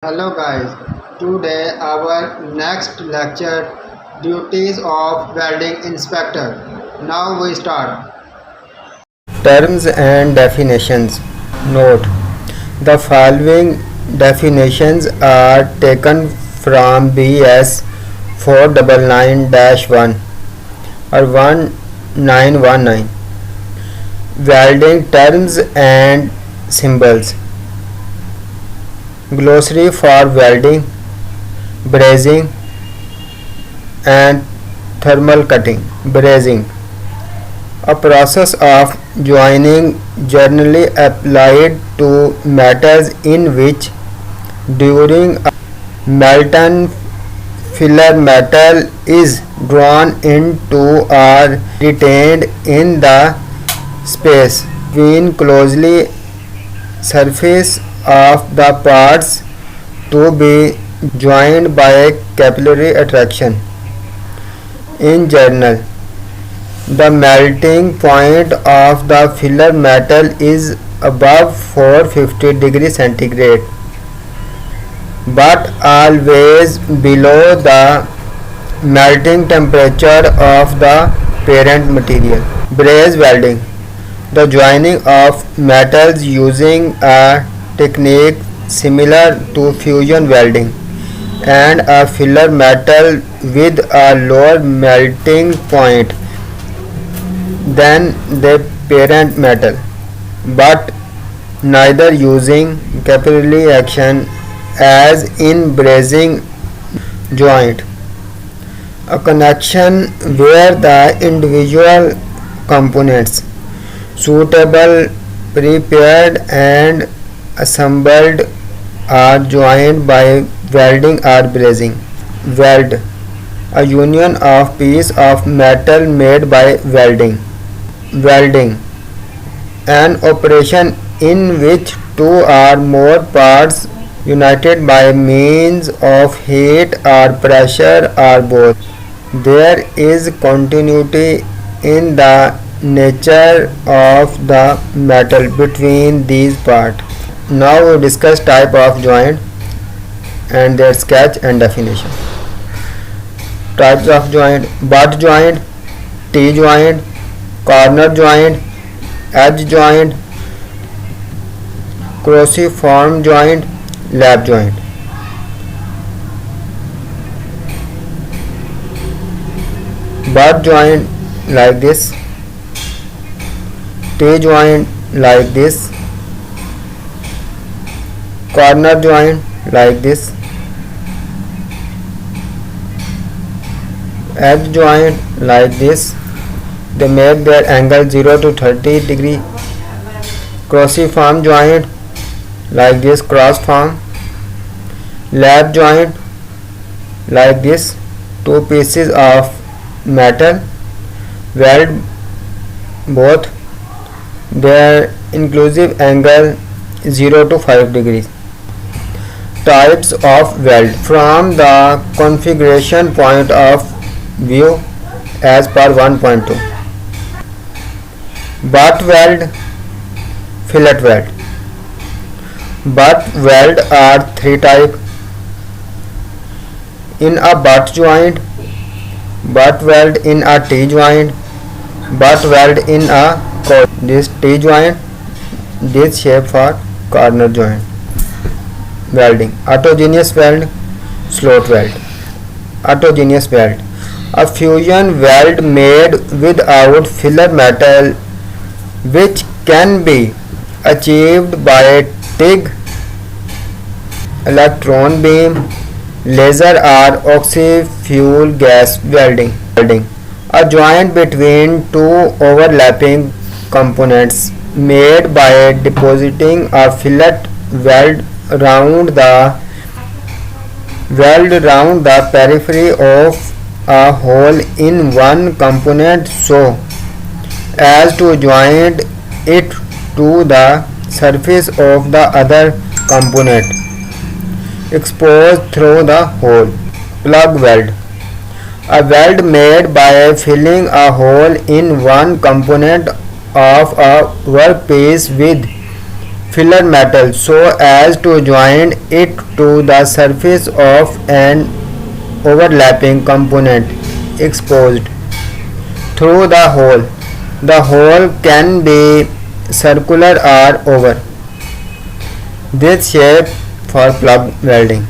Hello guys, today our next lecture duties of welding inspector. Now we start. Terms and definitions. Note: the following definitions are taken from BS 499-1 or 1919. Welding terms and symbols. Glossary for welding, brazing and thermal cutting. Brazing, a process of joining generally applied to metals in which during a molten filler metal is drawn into or retained in the space between closely surface of the parts to be joined by capillary attraction. In general, the melting point of the filler metal is above 450 degrees centigrade, but always below the melting temperature of the parent material. Braze welding, the joining of metals using a technique similar to fusion welding and a filler metal with a lower melting point than the parent metal, but neither using capillary action as in brazing joint. A connection where the individual components suitable, prepared and assembled are joined by welding or brazing. Weld, a union of piece of metal made by welding. Welding, an operation in which two or more parts united by means of heat or pressure or both. There is continuity in the nature of the metal between these parts. Now we discuss type of joint and their sketch and definition. Types of joint: butt joint, T-joint, corner joint, edge joint, cruciform joint, lap joint. Butt joint like this, T-joint like this, corner joint like this, edge joint like this. They make their angle 0 to 30 degree. Cruciform joint like this, cross form. Lap joint like this, two pieces of metal weld both their inclusive angle 0 to 5 degrees. Types of weld from the configuration point of view as per 1.2. Butt weld, fillet weld. Butt weld are three types. In a butt joint, butt weld in a T-joint, butt weld in a this T-joint, this shape for corner joint. Welding: autogeneous weld, slot weld. Autogeneous weld, a fusion weld made without filler metal which can be achieved by TIG, electron beam, laser or oxy-fuel gas welding. A joint between two overlapping components made by depositing a fillet weld round the periphery of a hole in one component so as to join it to the surface of the other component exposed through the hole. Plug weld, a weld made by filling a hole in one component of a workpiece with filler metal so as to join it to the surface of an overlapping component exposed through the hole. The hole can be circular or oval. This shape for plug welding.